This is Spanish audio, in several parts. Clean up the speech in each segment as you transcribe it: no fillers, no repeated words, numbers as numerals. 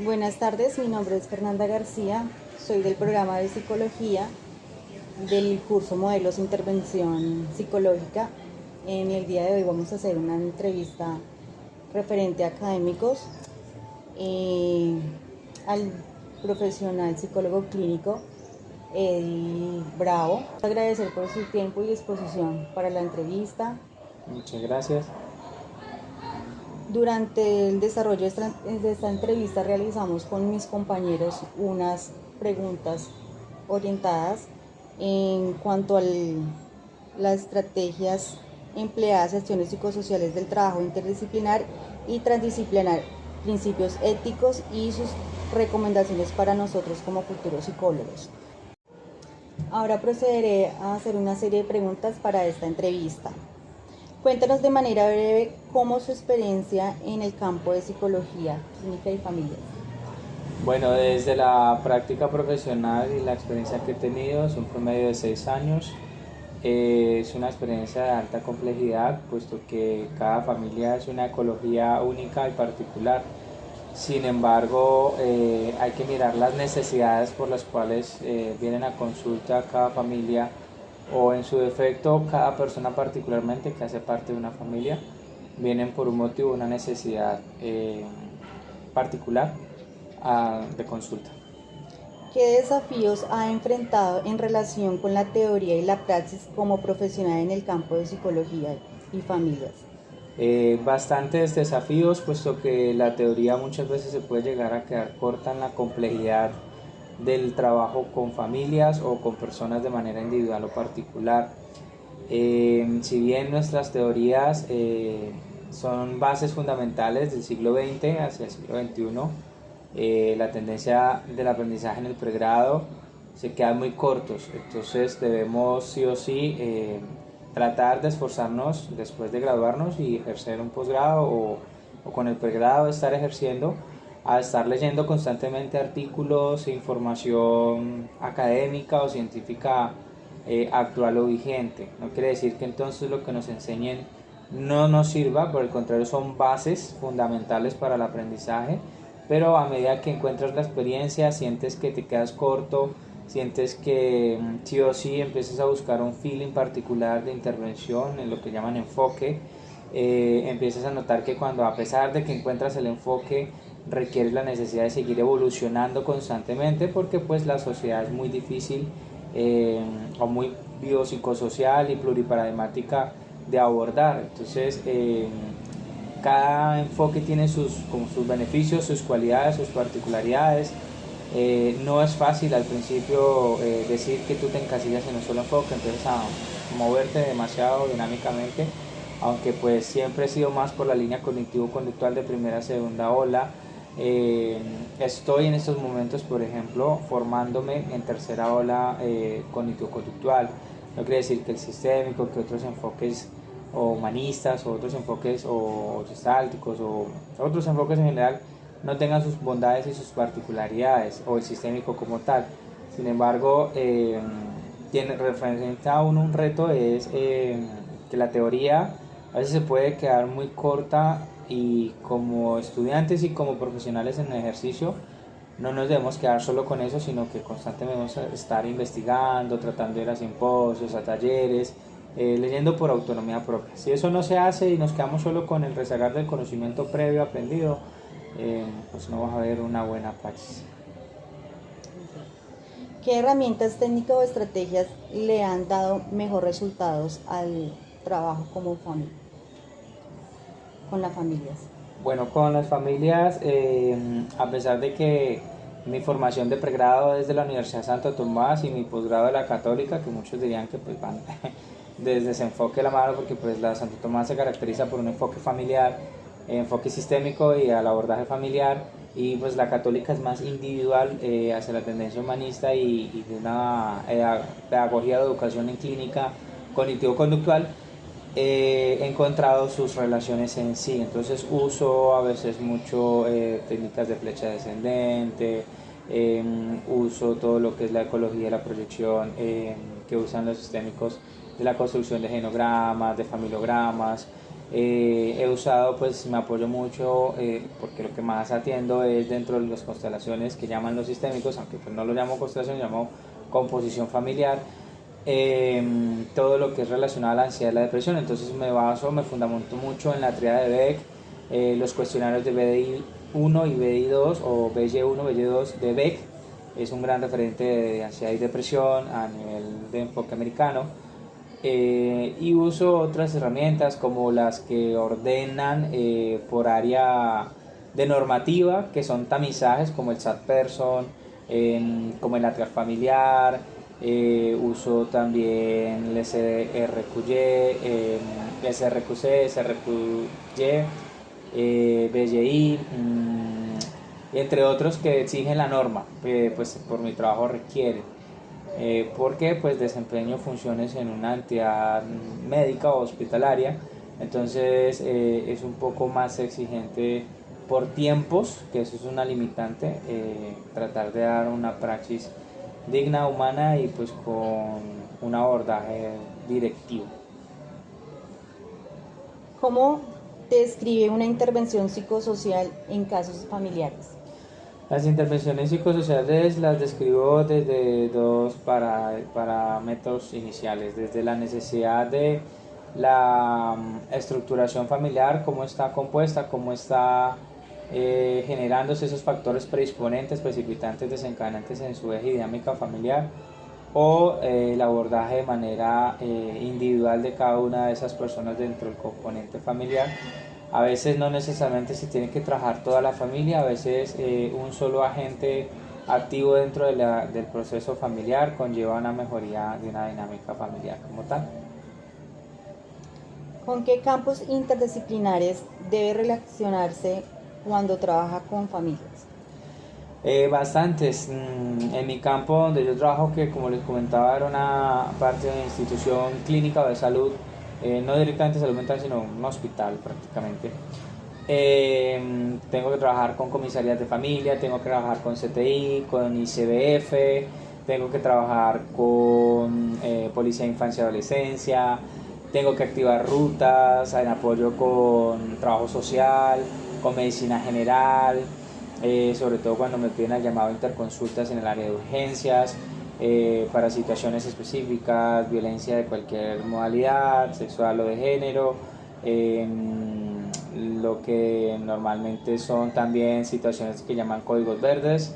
Buenas tardes, mi nombre es Fernanda García, soy del programa de psicología del curso Modelos de Intervención Psicológica. En el día de hoy vamos a hacer una entrevista referente a académicos eh, al profesional psicólogo clínico Eddie Bravo. Agradecer por su tiempo y disposición para la entrevista. Muchas gracias. Durante el desarrollo de esta entrevista realizamos con mis compañeros unas preguntas orientadas en cuanto a las estrategias empleadas en acciones psicosociales del trabajo interdisciplinar y transdisciplinar, principios éticos y sus recomendaciones para nosotros como futuros psicólogos. Ahora procederé a hacer una serie de preguntas para esta entrevista. Cuéntanos de manera breve cómo su experiencia en el campo de psicología clínica y familiar. Bueno, desde la práctica profesional y la experiencia que he tenido, es un promedio de 6 años. Es una experiencia de alta complejidad, puesto que cada familia es una ecología única y particular. Sin embargo, hay que mirar las necesidades por las cuales vienen a consulta cada familia o en su defecto cada persona particularmente que hace parte de una familia, vienen por un motivo, una necesidad particular de consulta. ¿Qué desafíos ha enfrentado en relación con la teoría y la praxis como profesional en el campo de psicología y familias? Bastantes desafíos, puesto que la teoría muchas veces se puede llegar a quedar corta en la complejidad del trabajo con familias o con personas de manera individual o particular. Si bien nuestras teorías son bases fundamentales del siglo XX hacia el siglo XXI, la tendencia del aprendizaje en el pregrado se queda muy cortos, entonces debemos sí o sí tratar de esforzarnos después de graduarnos y ejercer un posgrado o con el pregrado estar ejerciendo, a estar leyendo constantemente artículos e información académica o científica actual o vigente. No quiere decir que entonces lo que nos enseñen no nos sirva, por el contrario son bases fundamentales para el aprendizaje, pero a medida que encuentras la experiencia sientes que te quedas corto, sientes que sí o sí empiezas a buscar un feeling particular de intervención, en lo que llaman enfoque. Empiezas a notar que cuando, a pesar de que encuentras el enfoque, requieres la necesidad de seguir evolucionando constantemente, porque pues la sociedad es muy difícil o muy biopsicosocial y pluriparadigmática de abordar. Entonces cada enfoque tiene como sus beneficios, sus cualidades, sus particularidades. No es fácil al principio decir que tú te encasillas en un solo enfoque, empiezas a moverte demasiado dinámicamente, aunque pues siempre he sido más por la línea cognitivo-conductual de primera, segunda ola. Estoy en estos momentos, por ejemplo, formándome en tercera ola cognitivo-conductual. No quiere decir que el sistémico, que otros enfoques o humanistas o otros enfoques o gestálticos o otros enfoques en general no tengan sus bondades y sus particularidades o el sistémico como tal. Sin embargo, tiene referencia a uno un reto es que la teoría a veces se puede quedar muy corta y como estudiantes y como profesionales en el ejercicio no nos debemos quedar solo con eso, sino que constantemente debemos estar investigando, tratando de ir a simposios, a talleres, leyendo por autonomía propia. Si eso no se hace y nos quedamos solo con el rezagar del conocimiento previo aprendido, pues no vamos a ver una buena praxis. ¿Qué herramientas técnicas o estrategias le han dado mejor resultados al trabajo como con las familias? Bueno, con las familias, a pesar de que mi formación de pregrado es de la Universidad Santo Tomás y mi posgrado de la Católica, que muchos dirían que pues van desde ese enfoque de la mano, porque pues la Santo Tomás se caracteriza por un enfoque familiar, enfoque sistémico y al abordaje familiar, y pues la Católica es más individual hacia la tendencia humanista y de una pedagogía de educación en clínica cognitivo-conductual. He encontrado sus relaciones en sí, entonces uso a veces mucho técnicas de flecha descendente, uso todo lo que es la ecología de la proyección que usan los sistémicos de la construcción de genogramas, de familiogramas, He usado, pues me apoyo mucho porque lo que más atiendo es dentro de las constelaciones que llaman los sistémicos, aunque pues no lo llamo constelación, lo llamo composición familiar, todo lo que es relacionado a la ansiedad y la depresión. Entonces me fundamento mucho en la tríada de Beck, los cuestionarios de BDI-1 y BDI-2 o BY1, BY2 de Beck. Es un gran referente de ansiedad y depresión a nivel de enfoque americano. Y uso otras herramientas como las que ordenan por área de normativa, que son tamizajes como el SAT Person, como el Atlas Familiar. Uso también el SRQC, SRQY, BYI, entre otros que exigen la norma, pues por mi trabajo requieren. Porque pues desempeño funciones en una entidad médica o hospitalaria, entonces es un poco más exigente por tiempos, que eso es una limitante, tratar de dar una praxis digna, humana y pues con un abordaje directivo. ¿Cómo describe una intervención psicosocial en casos familiares? Las intervenciones psicosociales las describo desde dos parámetros iniciales, desde la necesidad de la estructuración familiar, cómo está compuesta, cómo está generándose esos factores predisponentes, precipitantes, desencadenantes en su eje y dinámica familiar, o el abordaje de manera individual de cada una de esas personas dentro del componente familiar. A veces no necesariamente se tiene que trabajar toda la familia, a veces un solo agente activo dentro del proceso familiar conlleva una mejoría de una dinámica familiar como tal. ¿Con qué campos interdisciplinares debe relacionarse cuando trabaja con familias? Bastantes. En mi campo donde yo trabajo, que como les comentaba era una parte de una institución clínica o de salud, no directamente salud mental, sino un hospital prácticamente. Tengo que trabajar con comisarías de familia, tengo que trabajar con CTI, con ICBF, tengo que trabajar con Policía de Infancia y Adolescencia, tengo que activar rutas en apoyo con trabajo social, con medicina general, sobre todo cuando me piden el llamado a interconsultas en el área de urgencias, para situaciones específicas, violencia de cualquier modalidad, sexual o de género, lo que normalmente son también situaciones que llaman códigos verdes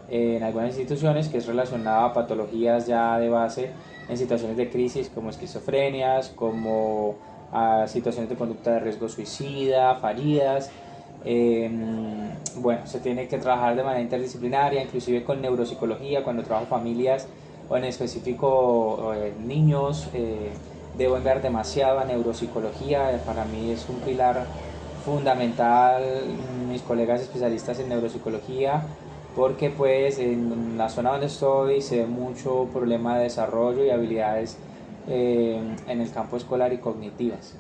en algunas instituciones, que es relacionado a patologías ya de base en situaciones de crisis como esquizofrenias, como a situaciones de conducta de riesgo suicida, fallidas. Bueno, se tiene que trabajar de manera interdisciplinaria, inclusive con neuropsicología, cuando trabajo familias o en específico niños. Debo enviar demasiado a neuropsicología, para mí es un pilar fundamental mis colegas especialistas en neuropsicología, porque pues en la zona donde estoy se ve mucho problema de desarrollo y habilidades en el campo escolar y cognitivas.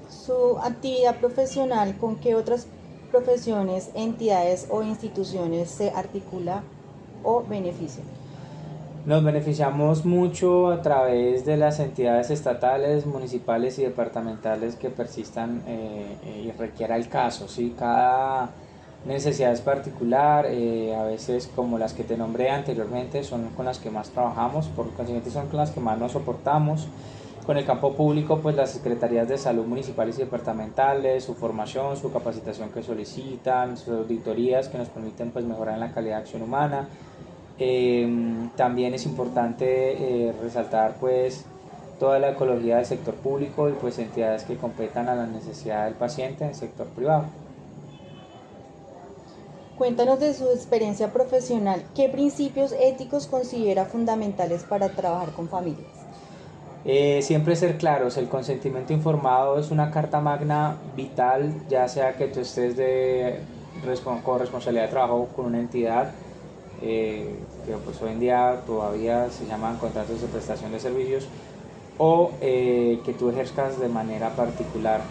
Su actividad profesional, ¿con qué otras profesiones, entidades o instituciones se articula o beneficia? Nos beneficiamos mucho a través de las entidades estatales, municipales y departamentales que persistan y requiera el caso, ¿sí? Cada necesidad es particular, a veces como las que te nombré anteriormente son con las que más trabajamos, por consiguiente son con las que más nos soportamos. Con el campo público, pues las secretarías de salud municipales y departamentales, su formación, su capacitación que solicitan, sus auditorías que nos permiten pues mejorar en la calidad de acción humana. También es importante resaltar pues toda la ecología del sector público y pues entidades que competan a la necesidad del paciente en el sector privado. Cuéntanos de su experiencia profesional. ¿Qué principios éticos considera fundamentales para trabajar con familias? Siempre ser claros, el consentimiento informado es una carta magna vital, ya sea que tú estés con responsabilidad de trabajo con una entidad, que pues hoy en día todavía se llaman contratos de prestación de servicios, o que tú ejerzas de manera particular.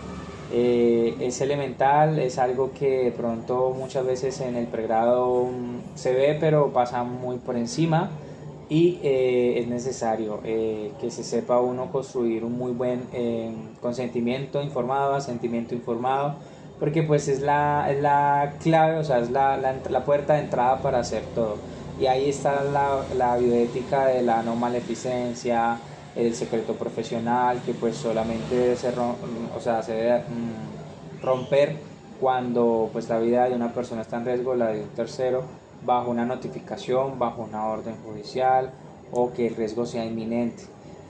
Es elemental, es algo que de pronto muchas veces en el pregrado se ve, pero pasa muy por encima. y es necesario que se sepa uno construir un muy buen consentimiento informado, asentimiento informado, porque pues es la clave, o sea, es la puerta de entrada para hacer todo. Y ahí está la bioética de la no maleficencia, el secreto profesional, que pues solamente o sea, se debe romper cuando pues la vida de una persona está en riesgo, la de un tercero, bajo una notificación, bajo una orden judicial o que el riesgo sea inminente.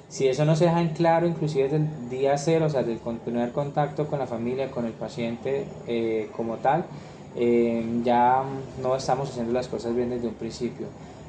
Si eso no se deja en claro, inclusive desde el día cero, o sea, desde el primer contacto con la familia, con el paciente como tal, ya no estamos haciendo las cosas bien desde un principio.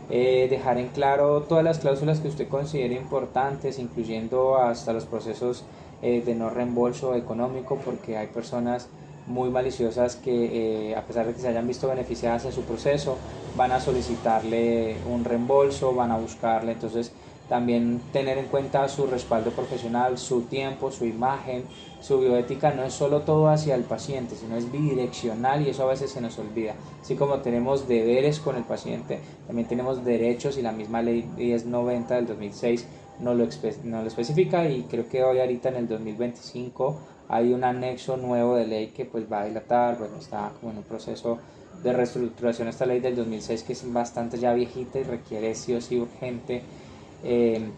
Dejar en claro todas las cláusulas que usted considere importantes, incluyendo hasta los procesos de no reembolso económico, porque hay personas muy maliciosas que a pesar de que se hayan visto beneficiadas en su proceso, van a solicitarle un reembolso, van a buscarle. Entonces también tener en cuenta su respaldo profesional, su tiempo, su imagen, su bioética. No es solo todo hacia el paciente, sino es bidireccional, y eso a veces se nos olvida. Así como tenemos deberes con el paciente, también tenemos derechos, y la misma ley 1090 del 2006 no lo especifica, y creo que hoy ahorita en el 2025 hay un anexo nuevo de ley que pues va a dilatar, bueno, está como en un proceso de reestructuración esta ley del 2006, que es bastante ya viejita y requiere sí o sí urgente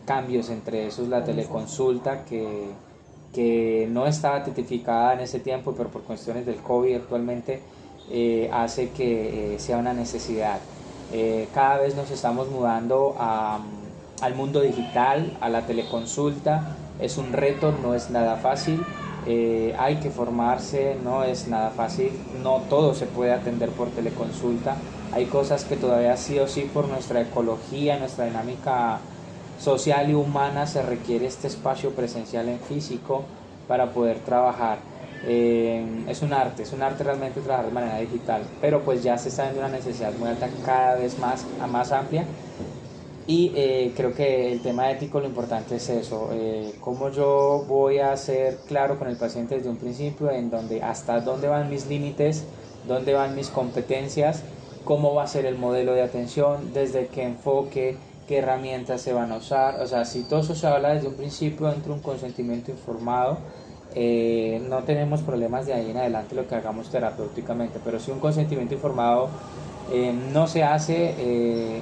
cambios, entre esos la teleconsulta que no estaba tipificada en ese tiempo, pero por cuestiones del COVID actualmente hace que sea una necesidad. Cada vez nos estamos mudando al mundo digital, a la teleconsulta. Es un reto, no es nada fácil. Hay que formarse, no es nada fácil, no todo se puede atender por teleconsulta. Hay cosas que todavía sí o sí por nuestra ecología, nuestra dinámica social y humana se requiere este espacio presencial en físico para poder trabajar. Es un arte realmente trabajar de manera digital, pero pues ya se está viendo una necesidad muy alta, cada vez más amplia. Y creo que el tema ético, lo importante es eso, cómo yo voy a ser claro con el paciente desde un principio, en donde hasta dónde van mis límites, dónde van mis competencias, cómo va a ser el modelo de atención, desde qué enfoque, qué herramientas se van a usar. O sea, si todo eso se habla desde un principio, entre un consentimiento informado, no tenemos problemas de ahí en adelante lo que hagamos terapéuticamente. Pero si un consentimiento informado no se hace,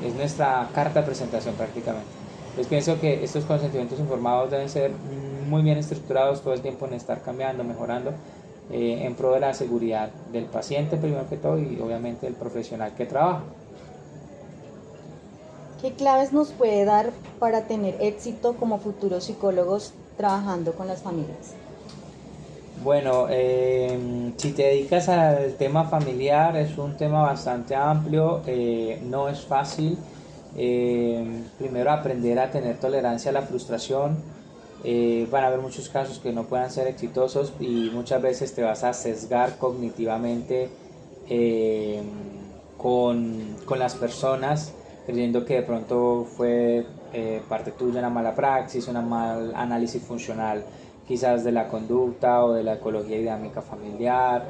es nuestra carta de presentación prácticamente. Entonces pienso que estos consentimientos informados deben ser muy bien estructurados, todo el tiempo en estar cambiando, mejorando, en pro de la seguridad del paciente primero que todo, y obviamente del profesional que trabaja. ¿Qué claves nos puede dar para tener éxito como futuros psicólogos trabajando con las familias? Bueno, si te dedicas al tema familiar, es un tema bastante amplio, no es fácil. Primero, aprender a tener tolerancia a la frustración. Van a haber muchos casos que no puedan ser exitosos, y muchas veces te vas a sesgar cognitivamente eh, con las personas, creyendo que de pronto fue parte tuya una mala praxis, un mal análisis funcional quizás de la conducta o de la ecología y dinámica familiar.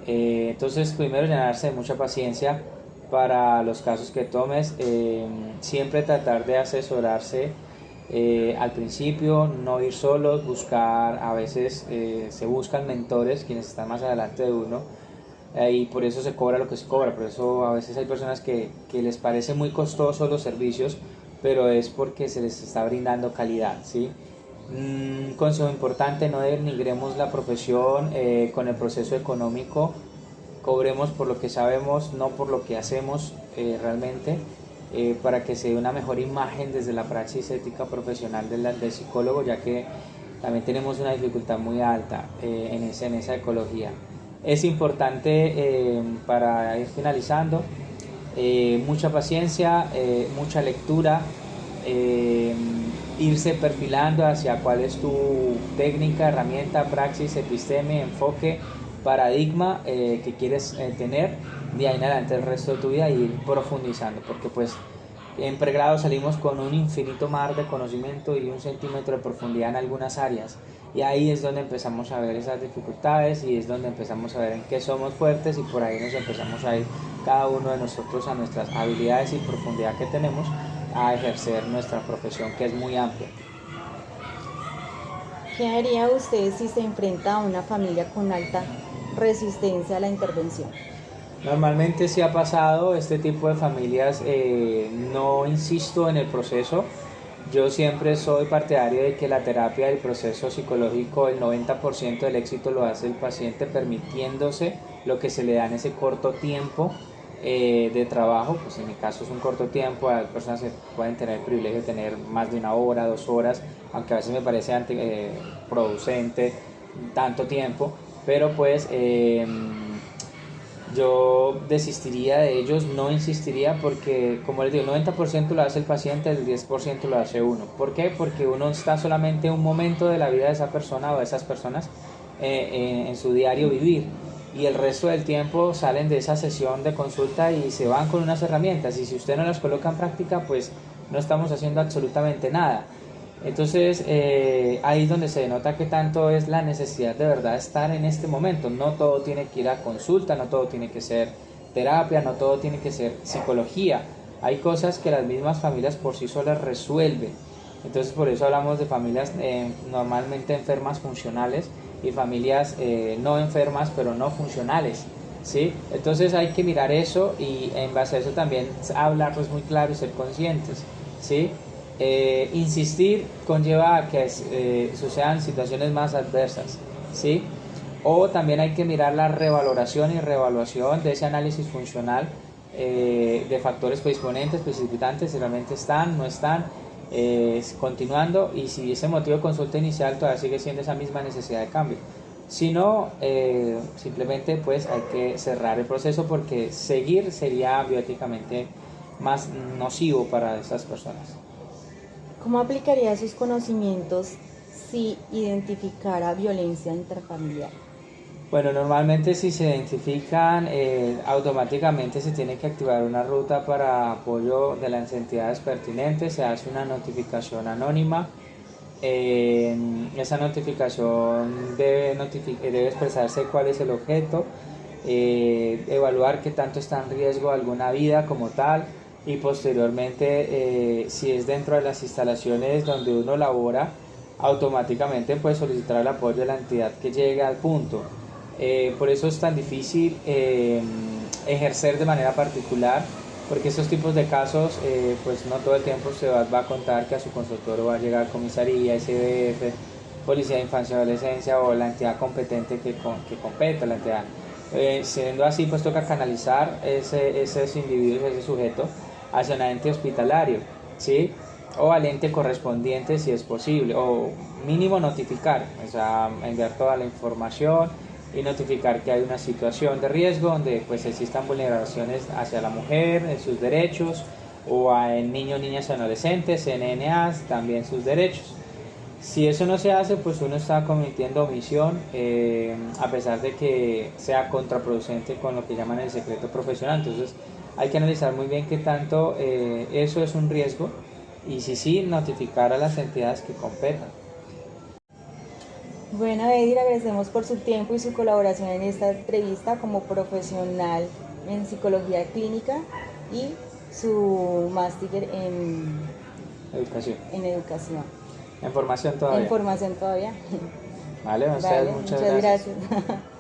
Entonces, primero llenarse de mucha paciencia para los casos que tomes, siempre tratar de asesorarse al principio, no ir solos, buscar, a veces se buscan mentores, quienes están más adelante de uno, y por eso se cobra lo que se cobra. Por eso a veces hay personas que les parece muy costoso los servicios, pero es porque se les está brindando calidad, ¿sí? Consejo importante: no denigremos la profesión con el proceso económico. Cobremos por lo que sabemos, no por lo que hacemos realmente, para que se dé una mejor imagen desde la praxis ética profesional del psicólogo, ya que también tenemos una dificultad muy alta en esa ecología. Es importante, para ir finalizando, mucha paciencia, mucha lectura, eh, irse perfilando hacia cuál es tu técnica, herramienta, praxis, episteme, enfoque, paradigma que quieres tener de ahí en adelante el resto de tu vida, y ir profundizando, porque pues en pregrado salimos con un infinito mar de conocimiento y 1 centímetro de profundidad en algunas áreas, y ahí es donde empezamos a ver esas dificultades, y es donde empezamos a ver en qué somos fuertes, y por ahí nos empezamos a ir cada uno de nosotros a nuestras habilidades y profundidad que tenemos, a ejercer nuestra profesión, que es muy amplia. ¿Qué haría usted si se enfrenta a una familia con alta resistencia a la intervención? Normalmente sí ha pasado este tipo de familias, no insisto en el proceso. Yo siempre soy partidario de que la terapia del proceso psicológico, el 90% del éxito lo hace el paciente permitiéndose lo que se le da en ese corto tiempo de trabajo. Pues en mi caso es un corto tiempo, hay personas que pueden tener el privilegio de tener más de 1 hora, 2 horas, aunque a veces me parece producente tanto tiempo, pero pues yo desistiría de ellos, no insistiría porque, como les digo, el 90% lo hace el paciente, el 10% lo hace uno. ¿Por qué? Porque uno está solamente un momento de la vida de esa persona o de esas personas en su diario vivir, y el resto del tiempo salen de esa sesión de consulta y se van con unas herramientas, y si usted no las coloca en práctica, pues no estamos haciendo absolutamente nada. Entonces ahí es donde se denota que tanto es la necesidad de verdad estar en este momento. No todo tiene que ir a consulta, no todo tiene que ser terapia, no todo tiene que ser psicología. Hay cosas que las mismas familias por sí solas resuelven. Entonces por eso hablamos de familias normalmente enfermas funcionales y familias no enfermas pero no funcionales. ¿Sí? Entonces hay que mirar eso y en base a eso también hablarlos muy claro y ser conscientes. ¿Sí? Insistir conlleva a que sucedan situaciones más adversas, ¿sí? O también hay que mirar la revaloración y reevaluación de ese análisis funcional de factores predisponentes, precipitantes, si realmente están, no están, continuando, y si ese motivo de consulta inicial todavía sigue siendo esa misma necesidad de cambio. Si no, simplemente pues hay que cerrar el proceso, porque seguir sería bioéticamente más nocivo para esas personas. ¿Cómo aplicaría sus conocimientos si identificara violencia intrafamiliar? Bueno, normalmente si se identifican, automáticamente se tiene que activar una ruta para apoyo de las entidades pertinentes, se hace una notificación anónima. Esa notificación debe expresarse cuál es el objeto, evaluar qué tanto está en riesgo alguna vida como tal, y posteriormente, si es dentro de las instalaciones donde uno labora, automáticamente pues solicitar el apoyo de la entidad que llegue al punto. Por eso es tan difícil ejercer de manera particular, porque estos tipos de casos, pues no todo el tiempo se va a contar que a su consultorio va a llegar comisaría, SBF, Policía de Infancia y Adolescencia o la entidad competente que compete la entidad. Siendo así, pues toca canalizar esos individuos, ese sujeto, hacia un ente hospitalario, ¿sí? O al ente correspondiente si es posible, o mínimo notificar, o sea, enviar toda la información y notificar que hay una situación de riesgo donde pues existan vulneraciones hacia la mujer en sus derechos, o en niños, niñas y adolescentes, NNAs, también sus derechos. Si eso no se hace, pues uno está cometiendo omisión, a pesar de que sea contraproducente con lo que llaman el secreto profesional. Entonces hay que analizar muy bien qué tanto eso es un riesgo, y si sí, notificar a las entidades que competan. Bueno, Edir, agradecemos por su tiempo y su colaboración en esta entrevista como profesional en psicología clínica y su máster Educación. en educación. En formación todavía. En formación todavía. Vale, Vale, muchas muchas gracias. gracias.